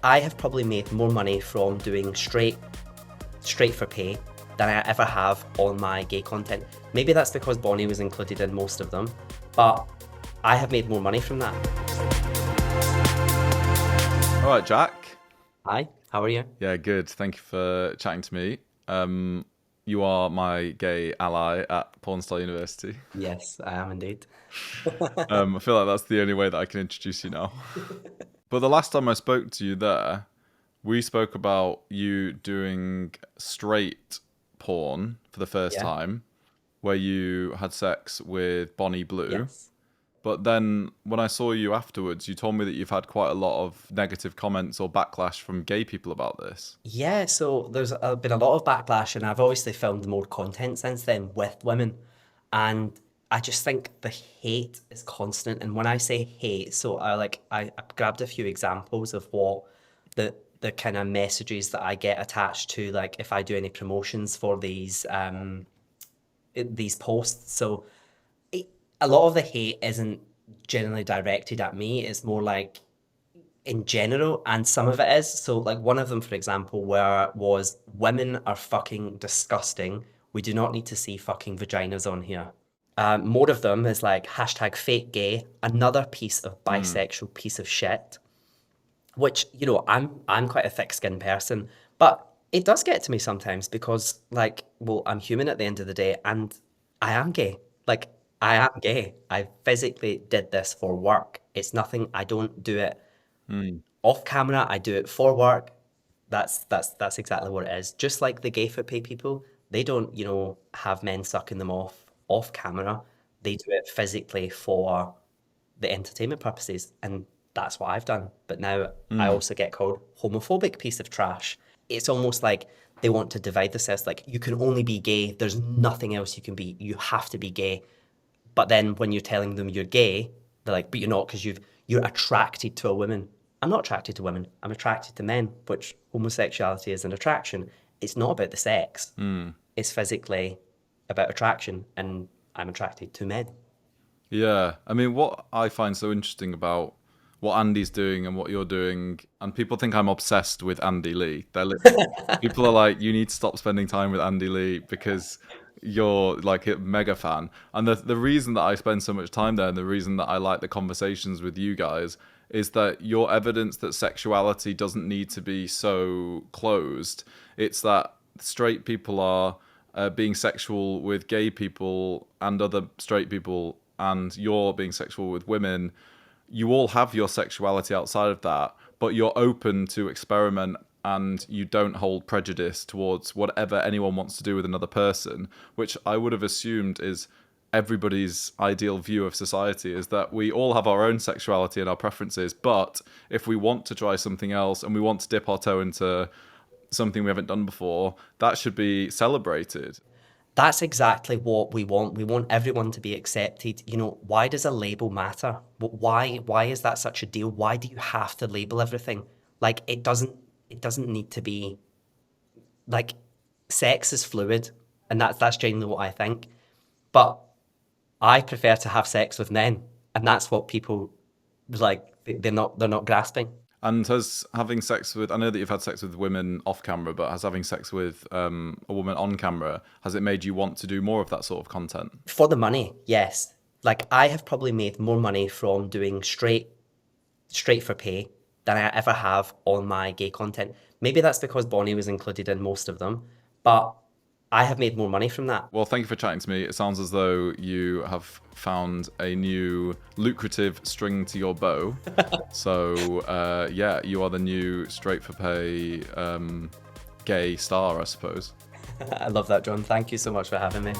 I have probably made more money from doing straight for pay than I ever have on my gay content. Maybe that's because Bonnie was included in most of them, but I have made more money from that. All right, Jack. Hi, how are you? Yeah, good. Thank you for chatting to me. You are my gay ally at Pornstar University. Yes, I am indeed. I feel like that's the only way that I can introduce you now. But the last time I spoke to you there, we spoke about you doing straight porn for the first Yeah, time, where you had sex with Bonnie Blue. yes. But then when I saw you afterwards, you told me that you've had quite a lot of negative comments or backlash from gay people about this. Yeah, so there's been a lot of backlash, and I've obviously filmed more content since then with women. And I just think the hate is constant. And when I say hate, so I grabbed a few examples of what the kind of messages that I get attached to, like if I do any promotions for these posts. So it, a lot of the hate isn't generally directed at me. It's more like in general, and some of it is. So, like one of them, for example, where was women are fucking disgusting. We do not need to see fucking vaginas on here. More of them is like hashtag fake gay, another piece of Hmm. bisexual piece of shit. Which I'm quite a thick-skinned person, but it does get to me sometimes because like, well, I'm human at the end of the day, and I am gay. Like I am gay. I physically did this for work. It's nothing. I don't do it Hmm. off camera. I do it for work. That's exactly what it is. Just like the gay foot pay people, they don't, have men sucking them off camera. They do it physically for the entertainment purposes, and that's what I've done. But now I Hmm. also get called homophobic piece of trash. It's almost like they want to divide this as like you can only be gay. There's nothing else you can be. You have to be gay. But then when you're telling them you're gay, they're like, but you're not because you're attracted to a woman. I'm not attracted to women. I'm attracted to men, which homosexuality is an attraction. It's not about the sex. Hmm. It's physically about attraction, and I'm attracted to men. Yeah, I mean, what I find so interesting about what Andy's doing and what you're doing, and people think I'm obsessed with Andy Lee. People are like, you need to stop spending time with Andy Lee because you're like a mega fan. And the reason that I spend so much time there and the reason that I like the conversations with you guys is that your evidence that sexuality doesn't need to be so closed. It's that straight people are being sexual with gay people and other straight people, and you're being sexual with women. You all have your sexuality outside of that, but you're open to experiment and you don't hold prejudice towards whatever anyone wants to do with another person, which I would have assumed is everybody's ideal view of society, is that we all have our own sexuality and our preferences, but if we want to try something else and we want to dip our toe into something we haven't done before, that should be celebrated. That's exactly what we want. We want everyone to be accepted. Why does a label matter? Why is that such a deal? Why do you have to label everything? Like it doesn't need to be like sex is fluid, and that's genuinely what I think. But I prefer to have sex with men, and that's what people like. They're not grasping. And has having sex with, I know that you've had sex with women off camera, but has having sex with a woman on camera, has it made you want to do more of that sort of content? For the money, yes. Like I have probably made more money from doing straight for pay than I ever have on my gay content. Maybe that's because Bonnie was included in most of them, but I have made more money from that. Well, thank you for chatting to me. It sounds as though you have found a new lucrative string to your bow. So, yeah, you are the new straight for pay gay star, I suppose. I love that, John. Thank you so much for having me.